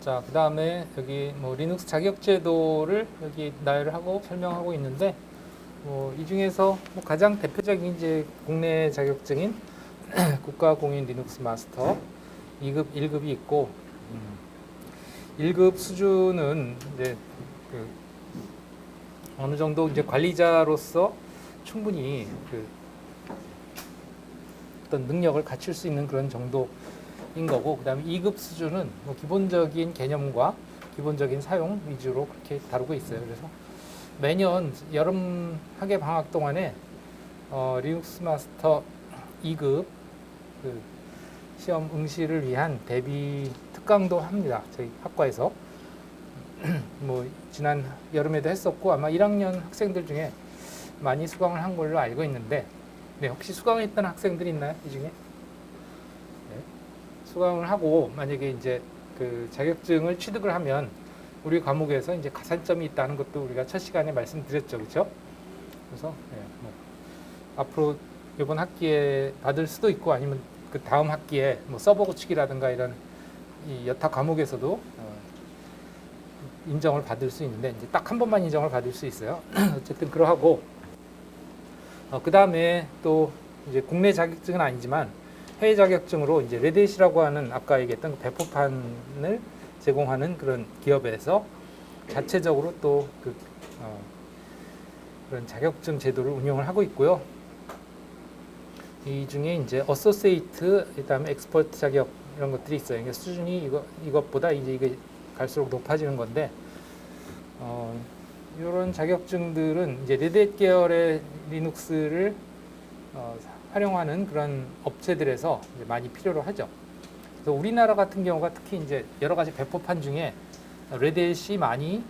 자, 그 다음에 여기 뭐 리눅스 자격 제도를 여기 나열을 하고 설명하고 있는데, 이 중에서 뭐 가장 대표적인 이제 국내 자격증인 국가 공인 리눅스 마스터 2급, 1급이 있고, 1급 수준은 이제 그 어느 정도 이제 관리자로서 충분히 그 어떤 능력을 갖출 수 있는 그런 정도인 거고, 그다음에 2급 수준은 뭐 기본적인 개념과 기본적인 사용 위주로 그렇게 다루고 있어요. 그래서 매년 여름 학예 방학 동안에 리눅스 마스터 2급 그 시험 응시를 위한 대비 특강도 합니다. 저희 학과에서. 뭐 지난 여름에도 했었고, 아마 1학년 학생들 중에 많이 수강을 한 걸로 알고 있는데, 네, 혹시 수강했던 학생들 있나요? 이 중에? 네. 수강을 하고 만약에 이제 그 자격증을 취득을 하면 우리 과목에서 이제 가산점이 있다는 것도 우리가 첫 시간에 말씀드렸죠, 그렇죠? 그래서 네, 뭐 앞으로 이번 학기에 받을 수도 있고, 아니면 그 다음 학기에 뭐 서버 구축이라든가 이런 이 여타 과목에서도 인정을 받을 수 있는데, 이제 딱 한 번만 인정을 받을 수 있어요. 어쨌든 그러하고, 그 다음에 또 이제 국내 자격증은 아니지만 해외 자격증으로 이제 레댓이라고 하는 아까 얘기했던 그 배포판을 제공하는 그런 기업에서 자체적으로 또 그런 자격증 제도를 운영을 하고 있고요. 이 중에 이제 어소시에이트, 그다음에 엑스퍼트 자격 이런 것들이 있어요. 그러니까 수준이 이것보다 이제 이게 갈수록 높아지는 건데, 이런 자격증들은 이제 레댓 계열의 리눅스를 활용하는 그런 업체들에서 이제 많이 필요로 하죠. 그래서 우리나라 같은 경우가 특히 이제 여러 가지 배포판 중에 레댓이 많이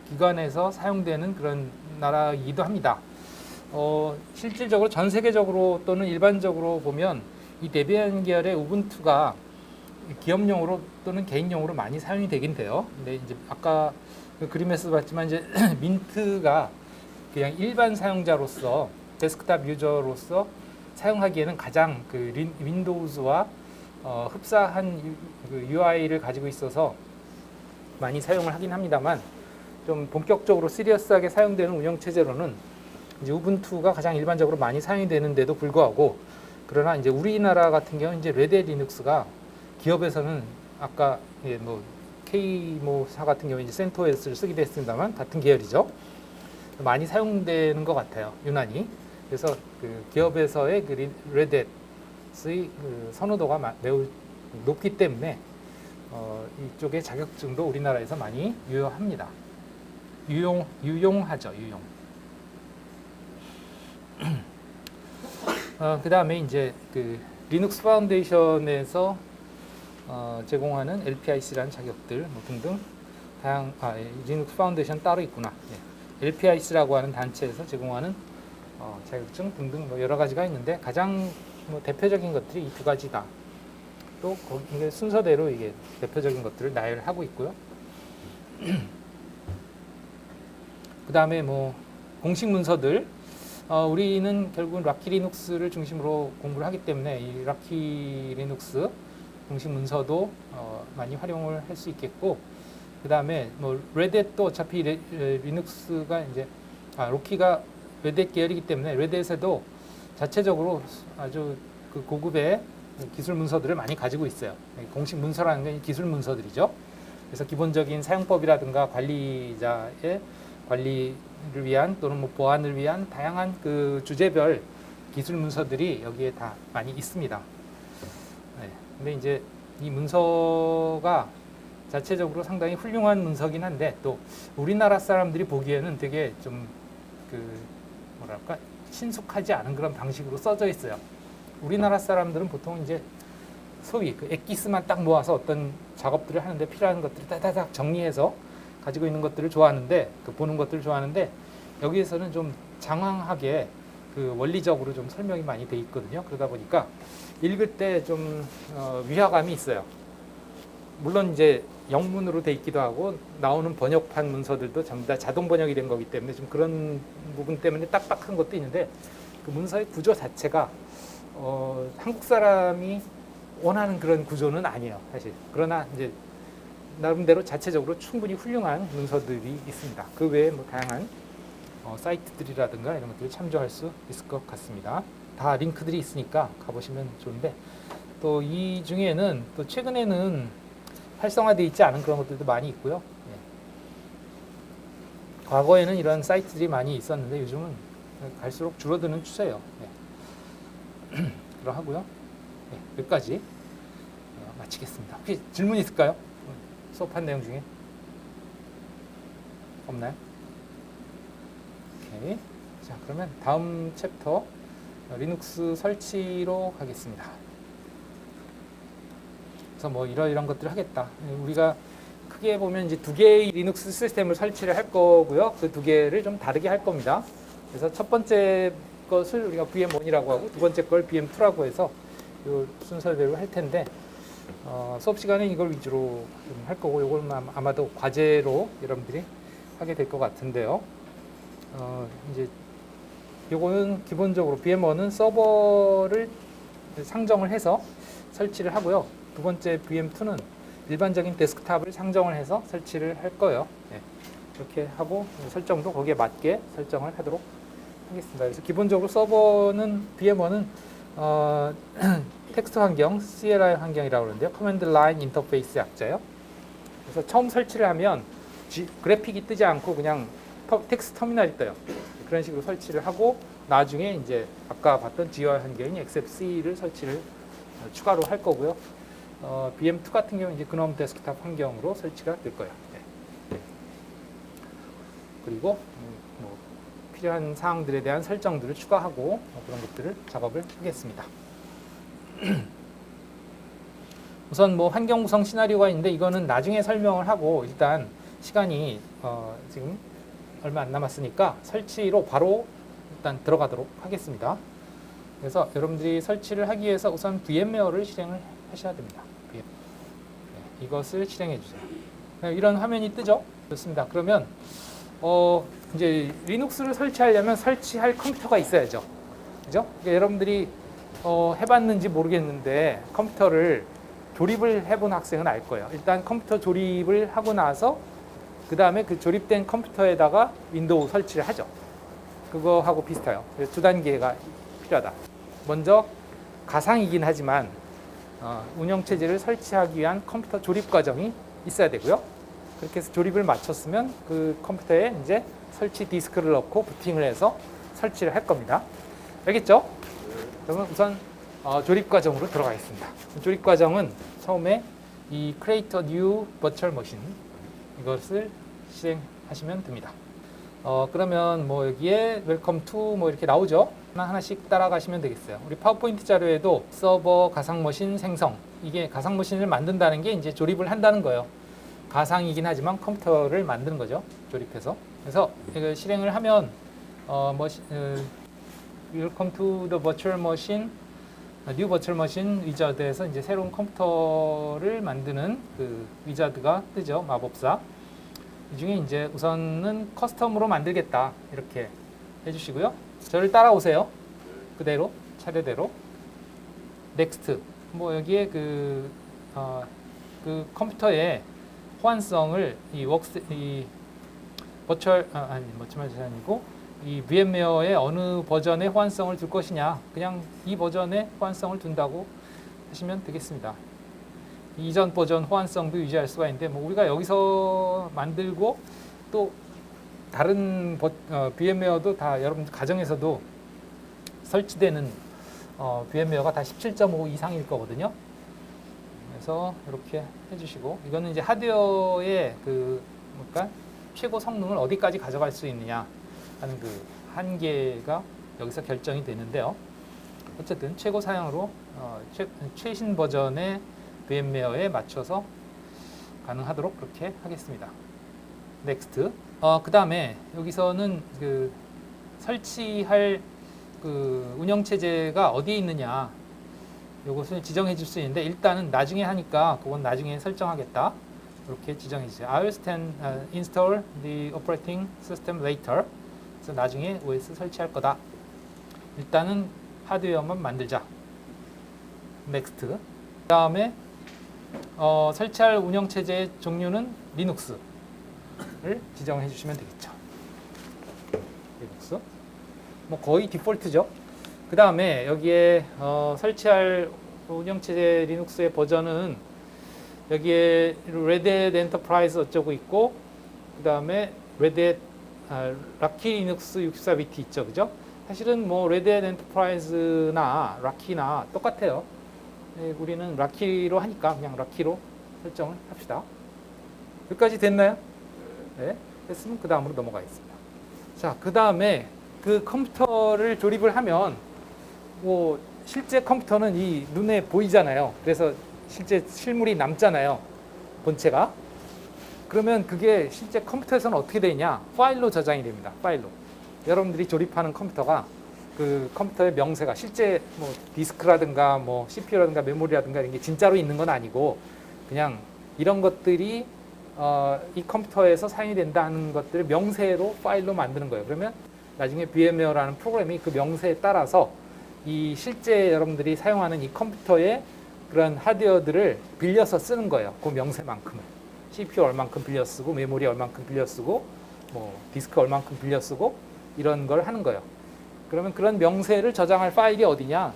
기관에서 사용되는 그런 나라이기도 합니다. 실질적으로 전 세계적으로 또는 일반적으로 보면 이 데비안 계열의 우분투가 기업용으로 또는 개인용으로 많이 사용이 되긴 돼요. 근데 이제 아까 그 그림에서 봤지만 이제 민트가 그냥 일반 사용자로서 데스크탑 유저로서 사용하기에는 가장 그 윈도우즈와 흡사한 그 UI를 가지고 있어서 많이 사용을 하긴 합니다만, 좀 본격적으로 시리어스하게 사용되는 운영 체제로는 이제 우분투가 가장 일반적으로 많이 사용이 되는데도 불구하고, 그러나 이제 우리나라 같은 경우는 이제 레댓 리눅스가 기업에서는 아까 뭐 K모사 같은 경우 이제 센토스를 쓰기도 했습니다만 같은 계열이죠. 많이 사용되는 것 같아요, 유난히. 그래서 그 기업에서의 그 레댓의 그 선호도가 매우 높기 때문에 이쪽의 자격증도 우리나라에서 많이 유효합니다. 유용하죠, 유용. 그 다음에 이제 그 리눅스 파운데이션에서 제공하는 LPIC라는 자격들 뭐 등등 리눅스 파운데이션 따로 있구나. 네. LPIC라고 하는 단체에서 제공하는 자격증 등등 뭐 여러 가지가 있는데, 가장 뭐 대표적인 것들이 이 두 가지다. 또 거기 순서대로 이게 대표적인 것들을 나열하고 있고요. 그 다음에 뭐 공식 문서들, 우리는 결국은 락키 리눅스를 중심으로 공부를 하기 때문에 이 락키 리눅스 공식 문서도 많이 활용을 할 수 있겠고, 그 다음에 뭐 레댓도 어차피 리눅스가 이제 로키가 레댓 계열이기 때문에 레댓에도 자체적으로 아주 그 고급의 기술 문서들을 많이 가지고 있어요. 공식 문서라는 게 기술 문서들이죠. 그래서 기본적인 사용법이라든가 관리자의 관리를 위한 또는 뭐 보안을 위한 다양한 그 주제별 기술 문서들이 여기에 다 많이 있습니다. 네. 근데 이제 이 문서가 자체적으로 상당히 훌륭한 문서긴 한데, 또 우리나라 사람들이 보기에는 되게 좀 그 뭐랄까 친숙하지 않은 그런 방식으로 써져 있어요. 우리나라 사람들은 보통 이제 소위 그 엑기스만 딱 모아서 어떤 작업들을 하는데 필요한 것들을 따다닥 정리해서 가지고 있는 것들을 좋아하는데, 그 보는 것들을 좋아하는데, 여기에서는 좀 장황하게 그 원리적으로 좀 설명이 많이 돼 있거든요. 그러다 보니까 읽을 때 좀 위화감이 있어요. 물론 이제 영문으로 돼 있기도 하고 나오는 번역판 문서들도 전부 다 자동 번역이 된 거기 때문에 좀 그런 부분 때문에 딱딱한 것도 있는데, 그 문서의 구조 자체가 한국 사람이 원하는 그런 구조는 아니에요, 사실. 그러나 이제 나름대로 자체적으로 충분히 훌륭한 문서들이 있습니다. 그 외에 뭐 다양한 사이트들이라든가 이런 것들을 참조할 수 있을 것 같습니다. 다 링크들이 있으니까 가보시면 좋은데, 또 이 중에는 또 최근에는 활성화되어 있지 않은 그런 것들도 많이 있고요. 과거에는 이런 사이트들이 많이 있었는데 요즘은 갈수록 줄어드는 추세예요. 그러하고요. 여기까지 마치겠습니다. 혹시 질문 있을까요? 수업한 내용 중에 없나요? 오케이. 자, 그러면 다음 챕터 리눅스 설치로 가겠습니다. 그래서 뭐 이런 것들을 하겠다. 우리가 크게 보면 이제 두 개의 리눅스 시스템을 설치를 할 거고요. 그 두 개를 좀 다르게 할 겁니다. 그래서 첫 번째 것을 우리가 VM1이라고 하고 두 번째 걸 VM2라고 해서 이 순서대로 할 텐데, 수업 시간에 이걸 위주로 할 거고, 이걸 아마도 과제로 여러분들이 하게 될 것 같은데요. 이제 요거는 기본적으로 VM1은 서버를 상정을 해서 설치를 하고요. 두 번째 VM2는 일반적인 데스크탑을 상정을 해서 설치를 할 거예요. 이렇게 하고 설정도 거기에 맞게 설정을 하도록 하겠습니다. 그래서 기본적으로 서버는 VM1은 텍스트 환경, CLI 환경이라고 그러는데요. 커맨드 라인 인터페이스 약자예요. 그래서 처음 설치를 하면 그래픽이 뜨지 않고 그냥 텍스트 터미널이 떠요. 그런 식으로 설치를 하고 나중에 이제 아까 봤던 GUI 환경인 XFC를 설치를 추가로 할 거고요. VM2 같은 경우는 이제 그놈 데스크탑 환경으로 설치가 될 거예요. 그리고 뭐 필요한 사항들에 대한 설정들을 추가하고 그런 것들을 작업을 하겠습니다. 우선 뭐 환경 구성 시나리오가 있는데 이거는 나중에 설명을 하고, 일단 시간이 지금 얼마 안 남았으니까 설치로 바로 일단 들어가도록 하겠습니다. 그래서 여러분들이 설치를 하기 위해서 우선 VMware를 실행을 하셔야 됩니다. 이것을 실행해 주세요. 이런 화면이 뜨죠? 좋습니다. 그러면 이제 리눅스를 설치하려면 설치할 컴퓨터가 있어야죠. 그죠? 그러니까 여러분들이 해봤는지 모르겠는데 컴퓨터를 조립을 해본 학생은 알 거예요. 일단 컴퓨터 조립을 하고 나서 그 다음에 그 조립된 컴퓨터에다가 윈도우 설치를 하죠. 그거하고 비슷해요. 그래서 두 단계가 필요하다. 먼저 가상이긴 하지만 운영체제를 설치하기 위한 컴퓨터 조립 과정이 있어야 되고요. 그렇게 해서 조립을 마쳤으면 그 컴퓨터에 이제 설치 디스크를 넣고 부팅을 해서 설치를 할 겁니다. 알겠죠? 그러면 우선 조립 과정으로 들어가겠습니다. 조립 과정은 처음에 이 Create a New Virtual Machine 이것을 실행하시면 됩니다. 그러면 뭐 여기에 Welcome to 뭐 이렇게 나오죠? 하나씩 따라가시면 되겠어요. 우리 파워포인트 자료에도 서버 가상머신 생성, 이게 가상머신을 만든다는 게 이제 조립을 한다는 거예요. 가상이긴 하지만 컴퓨터를 만드는 거죠. 조립해서. 그래서 이걸 실행을 하면 Welcome to the virtual machine, New virtual machine 위자드에서 이제 새로운 컴퓨터를 만드는 그 위자드가 뜨죠. 마법사. 이 중에 이제 우선은 커스텀으로 만들겠다 이렇게 해주시고요. 저를 따라오세요. 그대로 차례대로. 넥스트. 뭐 여기에 그 컴퓨터의 호환성을 이 버추얼 머신이 아니고 이 VMware의 어느 버전의 호환성을 둘 것이냐, 그냥 이 버전의 호환성을 둔다고 하시면 되겠습니다. 이전 버전 호환성도 유지할 수가 있는데 뭐 우리가 여기서 만들고 또 다른 VMware도 다 여러분 가정에서도 설치되는 VMware가 다 17.5 이상일 거거든요. 그래서 이렇게 해주시고, 이거는 이제 하드웨어의 최고 성능을 어디까지 가져갈 수 있느냐 하는 그 한계가 여기서 결정이 되는데요. 어쨌든 최고 사양으로 최신 버전의 VMware에 맞춰서 가능하도록 그렇게 하겠습니다. 넥스트. 그 다음에 여기서는 그 설치할 그 운영체제가 어디에 있느냐 이것을 지정해 줄 수 있는데, 일단은 나중에 하니까 그건 나중에 설정하겠다. 이렇게 지정해 주세요. I will install the operating system later. 그래서 나중에 OS 설치할 거다. 일단은 하드웨어만 만들자. 넥스트. 그 다음에 설치할 운영체제의 종류는 리눅스를 지정해 주시면 되겠죠. 리눅스. 뭐 거의 디폴트죠. 그 다음에 여기에 설치할 운영체제 리눅스의 버전은 여기에 레드햇 엔터프라이즈 어쩌고 있고, 그 다음에 레드햇 라키 리눅스 64비트 있죠, 그죠? 사실은 뭐 레드햇 엔터프라이즈나 라키나 똑같아요. 네, 우리는 라키로 하니까 그냥 라키로 설정을 합시다. 여기까지 됐나요? 네, 됐으면 그 다음으로 넘어가겠습니다. 자, 그 다음에 그 컴퓨터를 조립을 하면 뭐 실제 컴퓨터는 이 눈에 보이잖아요. 그래서 실제 실물이 남잖아요, 본체가. 그러면 그게 실제 컴퓨터에서는 어떻게 되냐? 파일로 저장이 됩니다. 파일로. 여러분들이 조립하는 컴퓨터가 그 컴퓨터의 명세가 실제 뭐 디스크라든가 뭐 CPU라든가 메모리라든가 이런 게 진짜로 있는 건 아니고, 그냥 이런 것들이 이 컴퓨터에서 사용이 된다는 것들을 명세로 파일로 만드는 거예요. 그러면 나중에 VMware라는 프로그램이 그 명세에 따라서 이 실제 여러분들이 사용하는 이 컴퓨터의 그런 하드웨어들을 빌려서 쓰는 거예요. 그 명세만큼을. CPU 얼만큼 빌려 쓰고, 메모리 얼만큼 빌려 쓰고, 뭐 디스크 얼만큼 빌려 쓰고, 이런 걸 하는 거예요. 그러면 그런 명세를 저장할 파일이 어디냐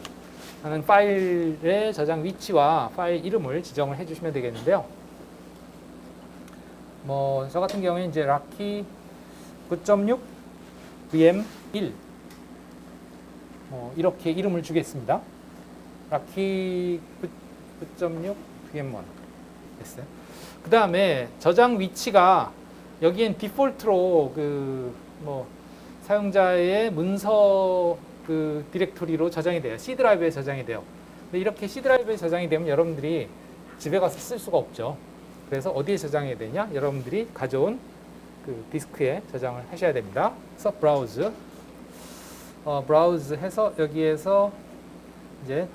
하는 파일의 저장 위치와 파일 이름을 지정을 해주시면 되겠는데요. 뭐 저 같은 경우에 이제 라키 9.6 VM1 이렇게 이름을 주겠습니다. 라키 9.6 VM1 됐어요. 그 다음에 저장 위치가 여기엔 디폴트로 그 뭐 사용자의 문서 그 디렉토리로 저장이 돼요. C 드라이브에 저장이 돼요. 근데 이렇게 C 드라이브에 저장이 되면 여러분들이 집에 가서 쓸 수가 없죠. 그래서 어디에 저장해야 되냐? 여러분들이 가져온 그 디스크에 저장을 하셔야 됩니다. 그래서 브라우즈, 브라우즈 해서 여기에서 이제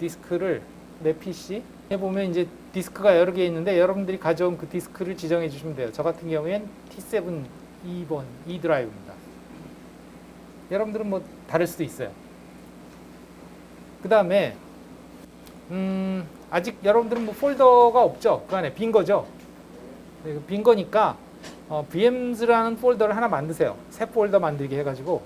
디스크를 내 PC에 보면 이제 디스크가 여러 개 있는데 여러분들이 가져온 그 디스크를 지정해 주시면 돼요. 저 같은 경우엔 T7 2번 E 드라이브입니다. 여러분들은 뭐 다를 수도 있어요. 그 다음에 아직 여러분들은 뭐 폴더가 없죠. 그 안에 빈 거죠. 네, 빈 거니까 VMs라는 폴더를 하나 만드세요. 새 폴더 만들기 해가지고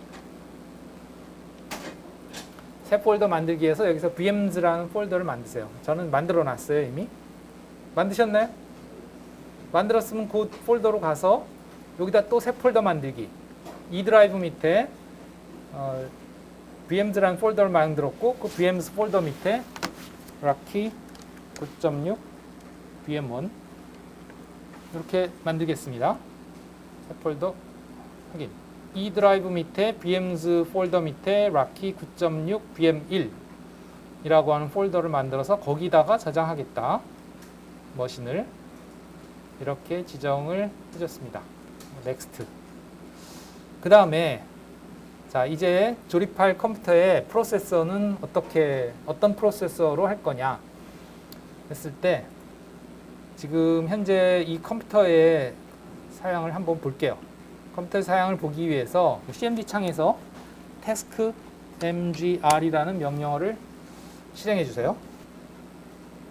새 폴더 만들기 해서 여기서 VMs라는 폴더를 만드세요. 저는 만들어 놨어요. 이미. 만드셨나요? 만들었으면 그 폴더로 가서 여기다 또 새 폴더 만들기. E 드라이브 밑에 VMs라는 폴더를 만들었고 그 VMs 폴더 밑에 라키 9.6 VM1 이렇게 만들겠습니다. 새 폴더 확인. E 드라이브 밑에 VMs 폴더 밑에 라키 9.6 VM1 이라고 하는 폴더를 만들어서 거기다가 저장하겠다. 머신을 이렇게 지정을 해줬습니다. 넥스트. 그 다음에 자 이제 조립할 컴퓨터의 프로세서는 어떤 프로세서로 할 거냐 했을 때 지금 현재 이 컴퓨터의 사양을 한번 볼게요. 컴퓨터 사양을 보기 위해서 CMD 창에서 task mgr이라는 명령어를 실행해 주세요.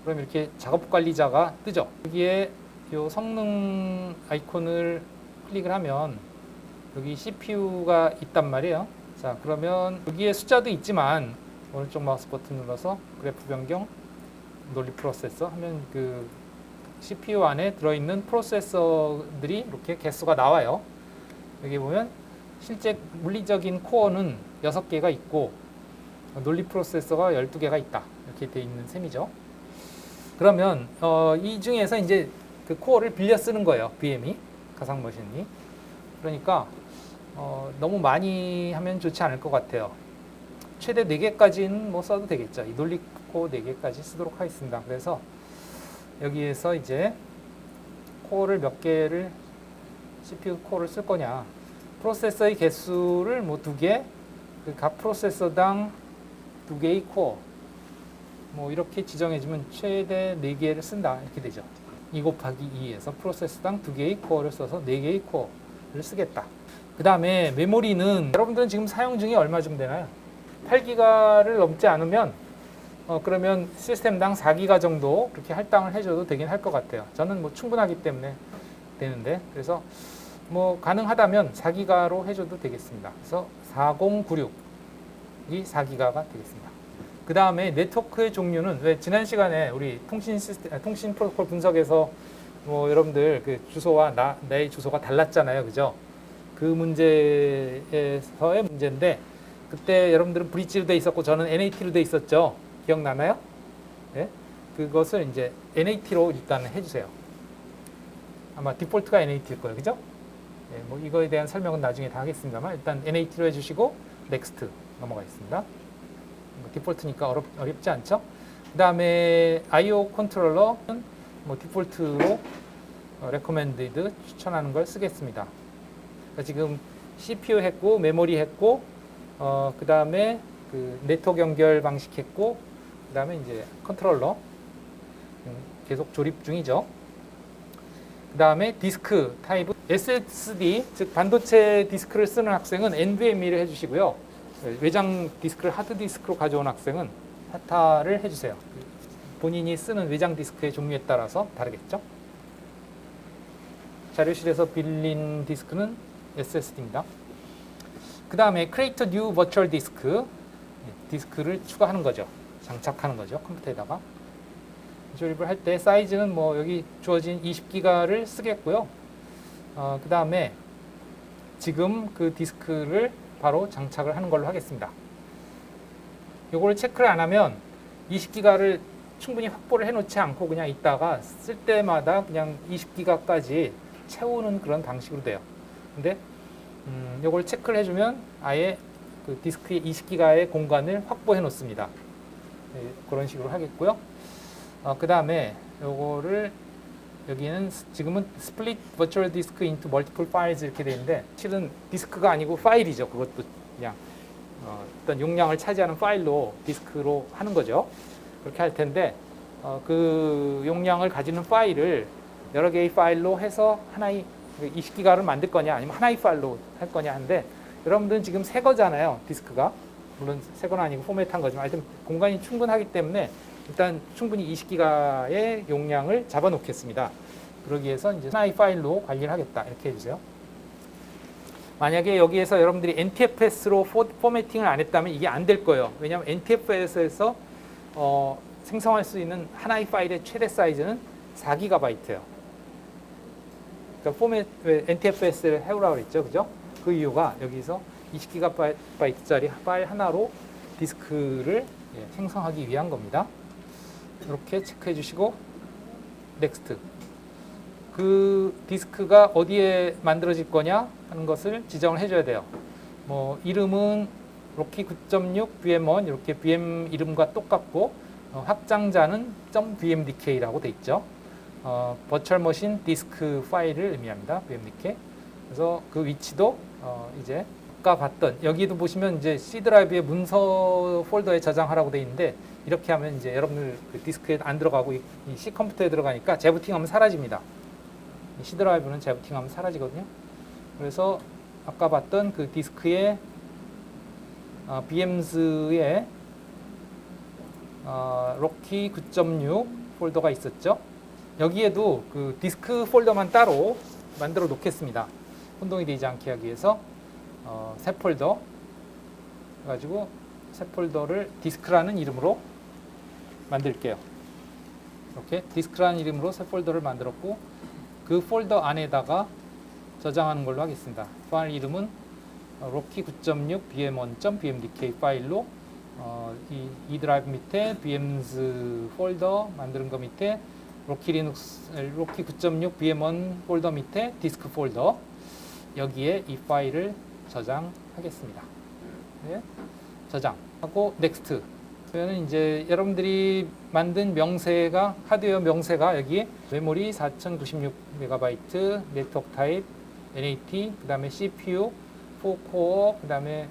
그럼 이렇게 작업 관리자가 뜨죠. 여기에 이 성능 아이콘을 클릭을 하면 여기 CPU가 있단 말이에요. 자, 그러면 여기에 숫자도 있지만 오른쪽 마우스 버튼 눌러서 그래프 변경 논리 프로세서 하면 그 CPU 안에 들어있는 프로세서들이 이렇게 개수가 나와요. 여기 보면 실제 물리적인 코어는 6개가 있고 논리 프로세서가 12개가 있다. 이렇게 돼 있는 셈이죠. 그러면 이 중에서 이제 그 코어를 빌려 쓰는 거예요. VM이 가상 머신이. 그러니까 너무 많이 하면 좋지 않을 것 같아요. 최대 4개까지는 뭐 써도 되겠죠. 이 논리 코어 4개까지 쓰도록 하겠습니다. 그래서 여기에서 이제 코어를 몇 개를 CPU 코어를 쓸 거냐. 프로세서의 개수를 뭐 2개, 그 각 프로세서당 2개의 코어 뭐 이렇게 지정해주면 최대 4개를 쓴다 이렇게 되죠. 2 곱하기 2에서 프로세서당 2개의 코어를 써서 4개의 코어를 쓰겠다. 그 다음에 메모리는 여러분들은 지금 사용 중이 얼마쯤 되나요? 8기가를 넘지 않으면 그러면 시스템당 4기가 정도 그렇게 할당을 해줘도 되긴 할 것 같아요. 저는 뭐 충분하기 때문에 되는데, 그래서 뭐 가능하다면 4기가로 해줘도 되겠습니다. 그래서 4096이 4기가가 되겠습니다. 그 다음에 네트워크의 종류는, 왜 지난 시간에 우리 통신 프로토콜 분석에서 뭐 여러분들 그 주소와 내 주소가 달랐잖아요, 그죠? 그 문제에서의 문제인데, 그때 여러분들은 브릿지로 돼 있었고 저는 NAT로 돼 있었죠. 기억나나요? 네? 그것을 이제 NAT로 일단 해주세요. 아마 디폴트가 NAT일 거예요, 그죠? 네, 뭐 이거에 대한 설명은 나중에 다 하겠습니다만, 일단 NAT로 해주시고 넥스트 넘어가겠습니다. 디폴트니까 어렵지 않죠? 그 다음에 IO 컨트롤러는 뭐 디폴트로 recommended 추천하는 걸 쓰겠습니다. 그러니까 지금 CPU 했고 메모리 했고 그 다음에 그 네트워크 연결 방식 했고 그 다음에 이제 컨트롤러 계속 조립 중이죠. 그 다음에 디스크 타입은 SSD, 즉 반도체 디스크를 쓰는 학생은 NVMe를 해주시고요. 외장 디스크를 하드 디스크로 가져온 학생은 SATA를 해주세요. 본인이 쓰는 외장 디스크의 종류에 따라서 다르겠죠. 자료실에서 빌린 디스크는 SSD입니다. 그 다음에 Create New Virtual Disk, 디스크를 추가하는 거죠. 장착하는 거죠. 컴퓨터에다가. 조립을 할 때 사이즈는 뭐 여기 주어진 20기가를 쓰겠고요. 그 다음에 지금 그 디스크를 바로 장착을 하는 걸로 하겠습니다. 요거를 체크를 안 하면 20기가를 충분히 확보를 해놓지 않고 그냥 있다가 쓸 때마다 그냥 20기가까지 채우는 그런 방식으로 돼요. 근데 요걸 체크를 해주면 아예 그 디스크의 20기가의 공간을 확보해 놓습니다. 네, 그런 식으로 하겠고요. 그 다음에 요거를 여기는 지금은 split virtual disk into multiple files 이렇게 되어 있는데 실은 디스크가 아니고 파일이죠. 그것도 그냥 어떤 용량을 차지하는 파일로 디스크로 하는 거죠. 그렇게 할 텐데 그 용량을 가지는 파일을 여러 개의 파일로 해서 하나의 20기가를 만들 거냐 아니면 하나의 파일로 할 거냐 하는데 여러분들은 지금 새 거잖아요. 디스크가. 물론 새 건 아니고 포맷한 거지만 하여튼 공간이 충분하기 때문에 일단 충분히 20기가의 용량을 잡아 놓겠습니다. 그러기 위해서 이제 하나의 파일로 관리를 하겠다. 이렇게 해주세요. 만약에 여기에서 여러분들이 NTFS로 포매팅을 안 했다면 이게 안 될 거예요. 왜냐하면 NTFS에서 생성할 수 있는 하나의 파일의 최대 사이즈는 4GB예요. 그러니까 NTFS를 해오라고 그랬죠. 그죠? 그 이유가 여기서 20GB짜리 파일 하나로 디스크를 생성하기 위한 겁니다. 이렇게 체크해 주시고 넥스트. 그 디스크가 어디에 만들어질 거냐 하는 것을 지정을 해줘야 돼요. 뭐 이름은 로키 9.6 VM1 이렇게 VM 이름과 똑같고 확장자는 .vmdk라고 돼 있죠. 버추얼 머신 디스크 파일을 의미합니다. vmdk. 그래서 그 위치도 이제 아까 봤던 여기도 보시면 이제 C 드라이브의 문서 폴더에 저장하라고 돼 있는데 이렇게 하면 이제 여러분들 그 디스크에 안 들어가고 이 C 컴퓨터에 들어가니까 재부팅하면 사라집니다. 이 C 드라이브는 재부팅하면 사라지거든요. 그래서 아까 봤던 그 디스크의 VMs의 로키 9.6 폴더가 있었죠. 여기에도 그 디스크 폴더만 따로 만들어 놓겠습니다. 혼동이 되지 않게 하기 위해서 새 폴더 가지고 새 폴더를 디스크라는 이름으로 만들게요. 이렇게 디스크라는 이름으로 새 폴더를 만들었고 그 폴더 안에다가 저장하는 걸로 하겠습니다. 파일 이름은 로키 9.6 vm1.vmdk 파일로 이 드라이브 밑에 VMs 폴더 만드는 거 밑에 로키 9.6 VM1 폴더 밑에 디스크 폴더 여기에 이 파일을 저장하겠습니다. 네. 저장하고 넥스트. 그러면 이제 여러분들이 만든 명세가 하드웨어 명세가 여기에 메모리 4096MB, 네트워크 타입, NAT, 그다음에 CPU, 4코어, 그다음에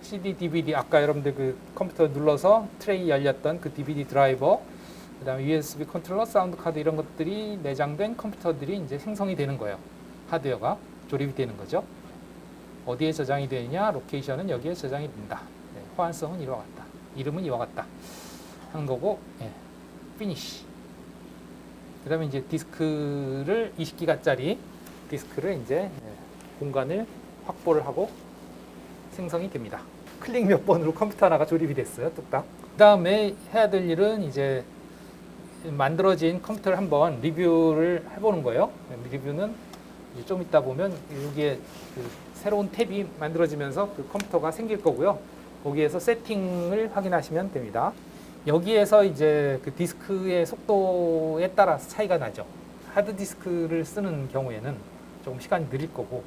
CD, DVD 아까 여러분들 그 컴퓨터 눌러서 트레이 열렸던 그 DVD 드라이버, 그다음에 USB 컨트롤러, 사운드 카드 이런 것들이 내장된 컴퓨터들이 이제 생성이 되는 거예요. 하드웨어가 조립이 되는 거죠. 어디에 저장이 되느냐? 로케이션은 여기에 저장이 된다. 네, 호환성은 이와 같다. 이름은 이와 같다. 하는 거고, 예, 피니시. 그다음에 이제 디스크를 20기가짜리 디스크를 이제 공간을 확보를 하고 생성이 됩니다. 클릭 몇 번으로 컴퓨터 하나가 조립이 됐어요. 뚝딱. 그다음에 해야 될 일은 이제 만들어진 컴퓨터를 한번 리뷰를 해보는 거예요. 리뷰는 이제 좀 이따 보면 여기에 그 새로운 탭이 만들어지면서 그 컴퓨터가 생길 거고요. 거기에서 세팅을 확인하시면 됩니다. 여기에서 이제 그 디스크의 속도에 따라서 차이가 나죠. 하드디스크를 쓰는 경우에는 조금 시간이 느릴 거고,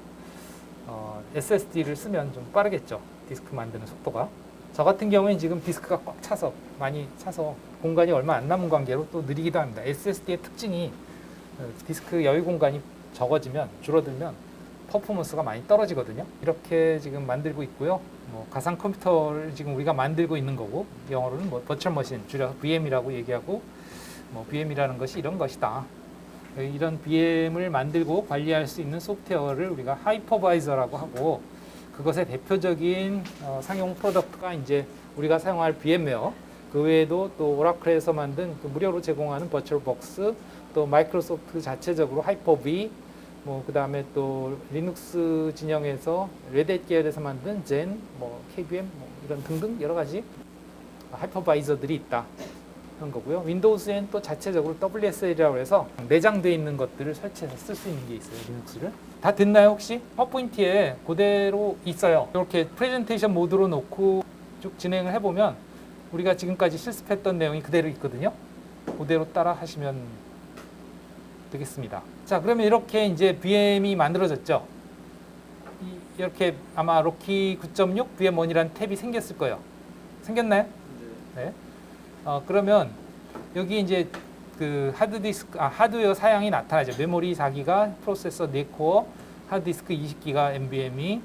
SSD를 쓰면 좀 빠르겠죠. 디스크 만드는 속도가. 저 같은 경우에는 지금 디스크가 꽉 차서, 많이 차서 공간이 얼마 안 남은 관계로 또 느리기도 합니다. SSD의 특징이 디스크 여유 공간이 적어지면, 줄어들면 퍼포먼스가 많이 떨어지거든요. 이렇게 지금 만들고 있고요. 뭐 가상 컴퓨터를 지금 우리가 만들고 있는 거고, 영어로는 뭐 버추얼 머신, 줄여서 VM이라고 얘기하고, 뭐 VM이라는 것이 이런 것이다. 이런 VM을 만들고 관리할 수 있는 소프트웨어를 우리가 하이퍼바이저라고 하고, 그것의 대표적인 상용 프로덕트가 이제 우리가 사용할 VM웨어, 그 외에도 또 오라클에서 만든 그 무료로 제공하는 버추얼박스, 또 마이크로소프트 자체적으로 하이퍼V, 뭐 그다음에 또 리눅스 진영에서 레드햇 계열에서 만든 젠, 뭐 KVM, 뭐 이런 등등 여러 가지 하이퍼바이저들이 있다 하는 거고요. 윈도우즈엔 또 자체적으로 WSL이라고 해서 내장되어 있는 것들을 설치해서 쓸 수 있는 게 있어요. 리눅스를. 다 됐나요 혹시? 파워포인트에 그대로 있어요. 이렇게 프레젠테이션 모드로 놓고 쭉 진행을 해보면 우리가 지금까지 실습했던 내용이 그대로 있거든요. 그대로 따라 하시면 되겠습니다. 자, 그러면 이렇게 이제 VM이 만들어졌죠. 이렇게 아마 로키 9.6 VM1이라는 탭이 생겼을 거예요. 생겼나요? 네. 그러면 여기 이제 그 하드웨어 사양이 나타나죠. 메모리 4기가, 프로세서 4코어, 하드디스크 20기가 NVMe,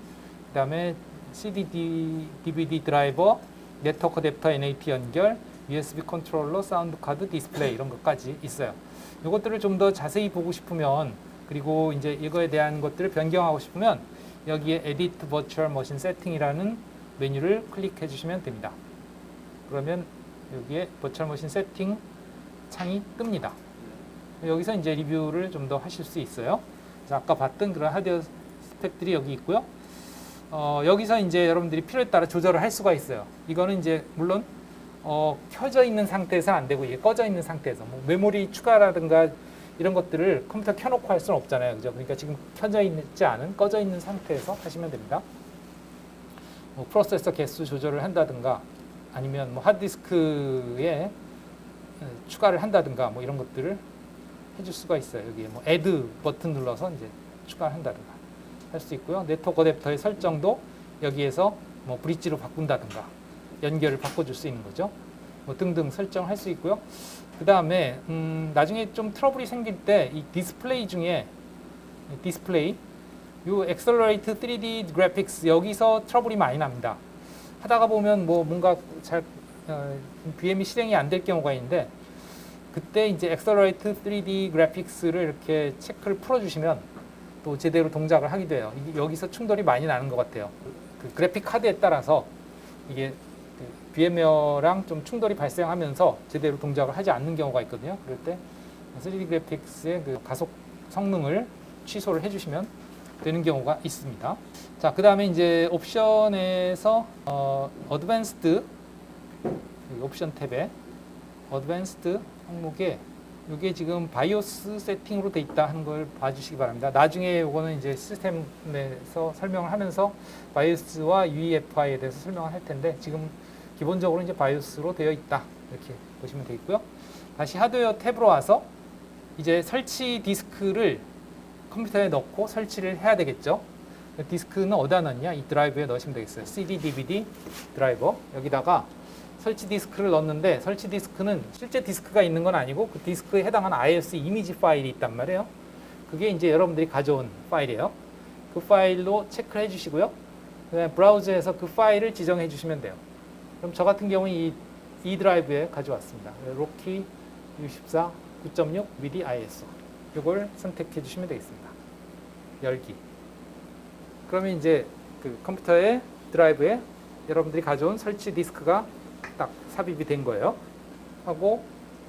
그다음에 CD, DVD 드라이버, 네트워크 어댑터, NAT 연결, USB 컨트롤러, 사운드 카드, 디스플레이 이런 것까지 있어요. 이것들을 좀 더 자세히 보고 싶으면, 그리고 이제 이거에 대한 것들을 변경하고 싶으면 여기에 Edit Virtual Machine Setting이라는 메뉴를 클릭해 주시면 됩니다. 그러면 여기에 Virtual Machine Setting 창이 뜹니다. 여기서 이제 리뷰를 좀 더 하실 수 있어요. 그래서 아까 봤던 그런 하드웨어 스펙들이 여기 있고요. 여기서 이제 여러분들이 필요에 따라 조절을 할 수가 있어요. 이거는 이제 물론 켜져 있는 상태에서 안 되고 이게 꺼져 있는 상태에서 뭐 메모리 추가라든가 이런 것들을 컴퓨터 켜놓고 할 수는 없잖아요. 그죠? 그러니까 지금 켜져 있지 않은 꺼져 있는 상태에서 하시면 됩니다. 뭐 프로세서 개수 조절을 한다든가 아니면 뭐 하드디스크에 추가를 한다든가 뭐 이런 것들을 해줄 수가 있어요. 여기에 뭐 add 버튼 눌러서 이제 추가를 한다든가 할 수 있고요. 네트워크 어댑터의 설정도 여기에서 뭐 브릿지로 바꾼다든가 연결을 바꿔줄 수 있는 거죠. 뭐 등등 설정할 수 있고요. 그 다음에 나중에 좀 트러블이 생길 때 이 디스플레이 중에 디스플레이 요 Accelerate 3D Graphics 여기서 트러블이 많이 납니다. 하다가 보면 뭐 뭔가 잘 VM이 실행이 안 될 경우가 있는데 그때 이제 Accelerate 3D Graphics를 이렇게 체크를 풀어주시면 또 제대로 동작을 하게 돼요. 여기서 충돌이 많이 나는 것 같아요. 그 그래픽 카드에 따라서 이게 VM웨어랑 좀 충돌이 발생하면서 제대로 동작을 하지 않는 경우가 있거든요. 그럴 때 3D 그래픽스의 그 가속 성능을 취소를 해주시면 되는 경우가 있습니다. 자, 그 다음에 이제 옵션에서 어드밴스드 옵션 탭에 어드밴스드 항목에 이게 지금 바이오스 세팅으로 돼 있다 하는 걸 봐주시기 바랍니다. 나중에 이거는 이제 시스템에서 설명을 하면서 바이오스와 UEFI에 대해서 설명을 할 텐데 지금 기본적으로 이제 바이오스로 되어 있다 이렇게 보시면 되겠고요. 다시 하드웨어 탭으로 와서 이제 설치 디스크를 컴퓨터에 넣고 설치를 해야 되겠죠. 디스크는 어디다 넣냐? 이 드라이브에 넣으시면 되겠어요. CD, DVD 드라이버 여기다가 설치 디스크를 넣었는데 설치 디스크는 실제 디스크가 있는 건 아니고 그 디스크에 해당하는 ISO 이미지 파일이 있단 말이에요. 그게 이제 여러분들이 가져온 파일이에요. 그 파일로 체크를 해주시고요. 그다음에 브라우저에서 그 파일을 지정해 주시면 돼요. 그럼 저 같은 경우는 이 드라이브에 가져왔습니다. 로키 64 9.6 MIDI ISO 이걸 선택해 주시면 되겠습니다. 열기. 그러면 이제 그 컴퓨터의 드라이브에 여러분들이 가져온 설치 디스크가 딱 삽입이 된 거예요. 하고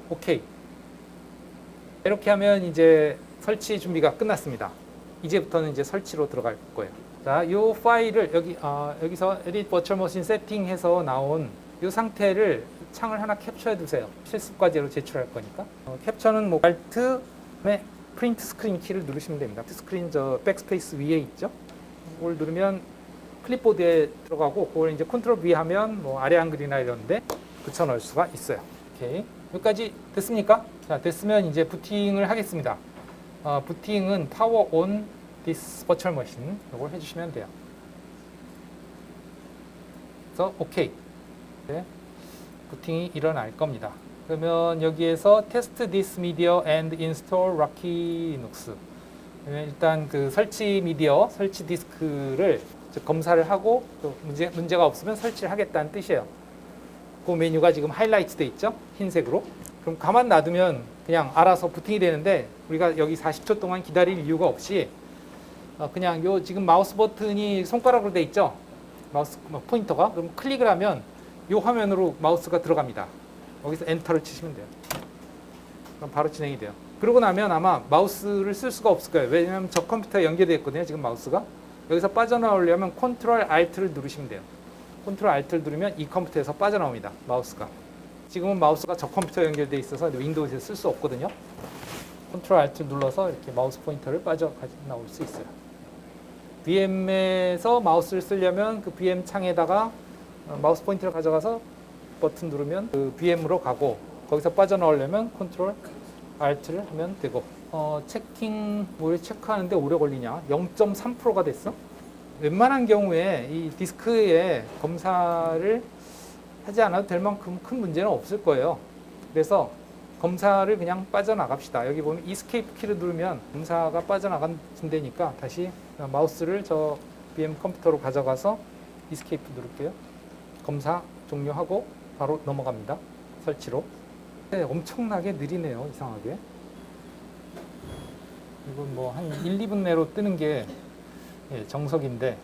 오케이. 이렇게 하면 이제 설치 준비가 끝났습니다. 이제부터는 이제 설치로 들어갈 거예요. 자, 이 파일을 여기서 Edit Virtual Machine 세팅해서 나온 이 상태를 창을 하나 캡처해 두세요. 실습 과제로 제출할 거니까. 캡처는 뭐 Alt에 프린트 스크린 키를 누르시면 됩니다. 스크린 저 백스페이스 위에 있죠. 그걸 누르면 클립보드에 들어가고 그걸 이제 컨트롤 V 하면 뭐 아래 한글이나 이런데 붙여 넣을 수가 있어요. 오케이. 여기까지 됐습니까? 자, 됐으면 이제 부팅을 하겠습니다. 부팅은 Power on this virtual machine 이걸 해주시면 돼요. 그래서 오케이. 네. 부팅이 일어날 겁니다. 그러면 여기에서 Test this media and install Rocky Linux. 일단 그 설치 미디어, 설치 디스크를 검사를 하고 또 문제가 없으면 설치를 하겠다는 뜻이에요. 그 메뉴가 지금 하이라이트 돼 있죠? 흰색으로. 그럼 가만 놔두면 그냥 알아서 부팅이 되는데 우리가 여기 40초 동안 기다릴 이유가 없이 그냥 요 지금 마우스 버튼이 손가락으로 돼 있죠? 마우스 포인터가. 그럼 클릭을 하면 요 화면으로 마우스가 들어갑니다. 여기서 엔터를 치시면 돼요. 그럼 바로 진행이 돼요. 그러고 나면 아마 마우스를 쓸 수가 없을 거예요. 왜냐하면 저 컴퓨터에 연결되어 있거든요. 지금 마우스가. 여기서 빠져나오려면 컨트롤 Alt를 누르시면 돼요. 컨트롤 Alt를 누르면 이 컴퓨터에서 빠져나옵니다. 마우스가. 지금은 마우스가 저 컴퓨터에 연결되어 있어서 윈도우에서 쓸 수 없거든요. 컨트롤 Alt 눌러서 이렇게 마우스 포인터를 빠져나올 수 있어요. VM에서 마우스를 쓰려면 그 VM 창에다가 마우스 포인터를 가져가서 버튼 누르면 그 VM으로 가고 거기서 빠져나오려면 컨트롤 Alt를 하면 되고 체킹 뭘 체크하는데 오래 걸리냐? 0.3%가 됐어? 웬만한 경우에 이 디스크에 검사를 하지 않아도 될 만큼 큰 문제는 없을 거예요. 그래서 검사를 그냥 빠져나갑시다. 여기 보면 Escape 키를 누르면 검사가 빠져나간다니까 다시 마우스를 저 VM 컴퓨터로 가져가서 Escape 누를게요. 검사 종료하고 바로 넘어갑니다. 설치로. 엄청나게 느리네요. 이상하게. 이건 뭐 한 1, 2분 내로 뜨는 게 정석인데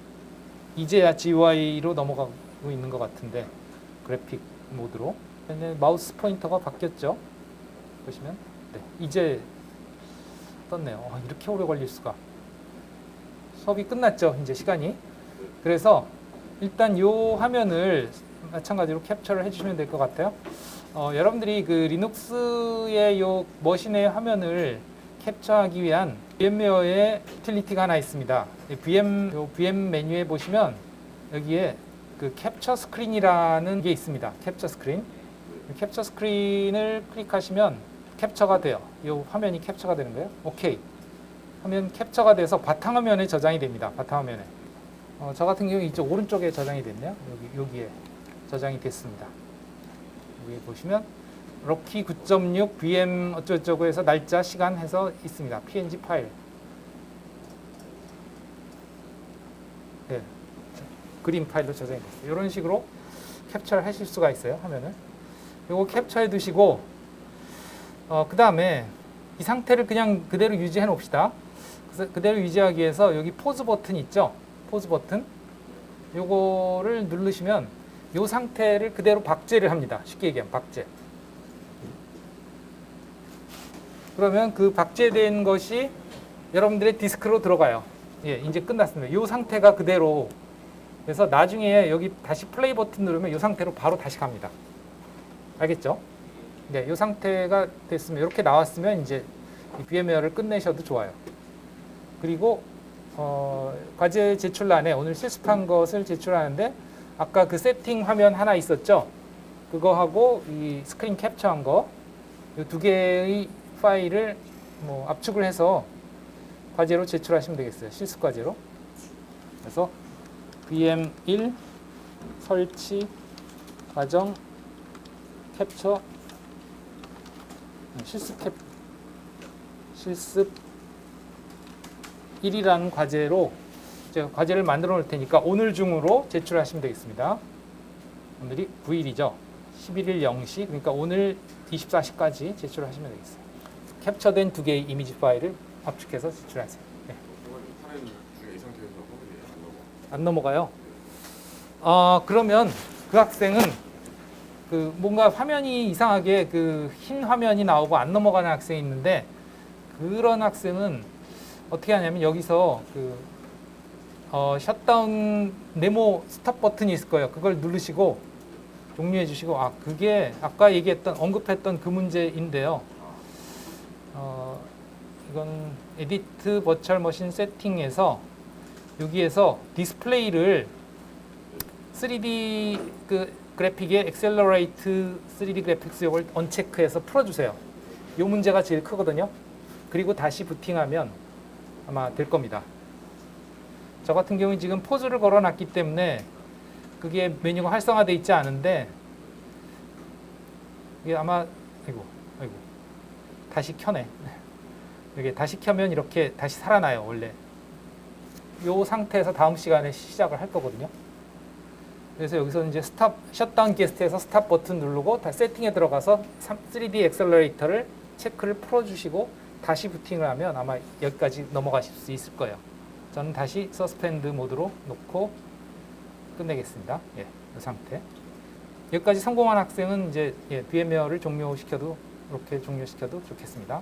이제야 GUI로 넘어가고 있는 것 같은데 그래픽 모드로. 마우스 포인터가 바뀌었죠. 보시면 이제 떴네요. 이렇게 오래 걸릴 수가. 수업이 끝났죠. 이제 시간이. 그래서 일단 이 화면을 마찬가지로 캡처를 해주시면 될 것 같아요. 여러분들이 그 리눅스의 이 머신의 화면을 캡처하기 위한 VM웨어의 유틸리티가 하나 있습니다. VM 메뉴에 보시면 여기에 그 캡처 스크린이라는 게 있습니다. 캡처 스크린. 캡처 스크린을 클릭하시면 캡처가 돼요. 이 화면이 캡처가 되는 거예요. 오케이. 화면 캡처가 돼서 바탕화면에 저장이 됩니다. 바탕화면에. 저 같은 경우 이쪽 오른쪽에 저장이 됐네요. 여기에 저장이 됐습니다. 여기 보시면 럭키 9.6 VM 어쩌고저쩌고 해서 날짜 시간 해서 있습니다. PNG 파일. 네. 그림 파일로 저장이 됐어요. 이런 식으로 캡처를 하실 수가 있어요. 화면을. 요거 캡처해 두시고 그 다음에 이 상태를 그냥 그대로 유지해 놓읍시다. 그래서 그대로 유지하기 위해서 여기 포즈 버튼 있죠? 포즈 버튼. 요거를 누르시면 요 상태를 그대로 박제를 합니다. 쉽게 얘기하면 박제. 그러면 그 박제된 것이 여러분들의 디스크로 들어가요. 예, 이제 끝났습니다. 요 상태가 그대로. 그래서 나중에 여기 다시 플레이 버튼 누르면 요 상태로 바로 다시 갑니다. 알겠죠? 네, 요 상태가 됐으면 이렇게 나왔으면 이제 이 VM웨어를 끝내셔도 좋아요. 그리고 과제 제출란에 오늘 실습한 것을 제출하는데 아까 그 세팅 화면 하나 있었죠? 그거하고 이 스크린 캡처한 거, 이 두 개의 파일을 뭐 압축을 해서 과제로 제출하시면 되겠어요. 실습 과제로. 그래서 VM1 설치 과정 캡처 실습 1이라는 과제로 제가 과제를 만들어 놓을 테니까 오늘 중으로 제출하시면 되겠습니다. 오늘이 9일이죠. 11일 0시, 그러니까 오늘 24시까지 제출하시면 되겠어요. 캡처된 두 개의 이미지 파일을 압축해서 제출하세요. 네. 안 넘어가요? 그러면 그 학생은 그 뭔가 화면이 이상하게 그 흰 화면이 나오고 안 넘어가는 학생이 있는데 그런 학생은 어떻게 하냐면 여기서 그 셧다운 네모 스톱 버튼이 있을 거예요. 그걸 누르시고 종료해 주시고 그게 아까 언급했던 그 문제인데요. 이건 에디트 버추얼 머신 세팅에서 여기에서 디스플레이를 3D 그 그래픽의 엑셀러레이트 3D 그래픽스 이걸 언체크해서 풀어주세요. 이 문제가 제일 크거든요. 그리고 다시 부팅하면 아마 될 겁니다. 저 같은 경우는 지금 포즈를 걸어놨기 때문에 그게 메뉴가 활성화되어 있지 않은데 이게 아마 아이고 다시 켜네. 이게 다시 켜면 이렇게 다시 살아나요. 원래 이 상태에서 다음 시간에 시작을 할 거거든요. 그래서 여기서 이제 셧다운 게스트에서 스탑 버튼 누르고 다 세팅에 들어가서 3D 엑셀러레이터를 체크를 풀어주시고 다시 부팅을 하면 아마 여기까지 넘어가실 수 있을 거예요. 저는 다시 서스펜드 모드로 놓고 끝내겠습니다. 이 상태. 여기까지 성공한 학생은 이제 VMware를 종료시켜도 이렇게 종료시켜도 좋겠습니다.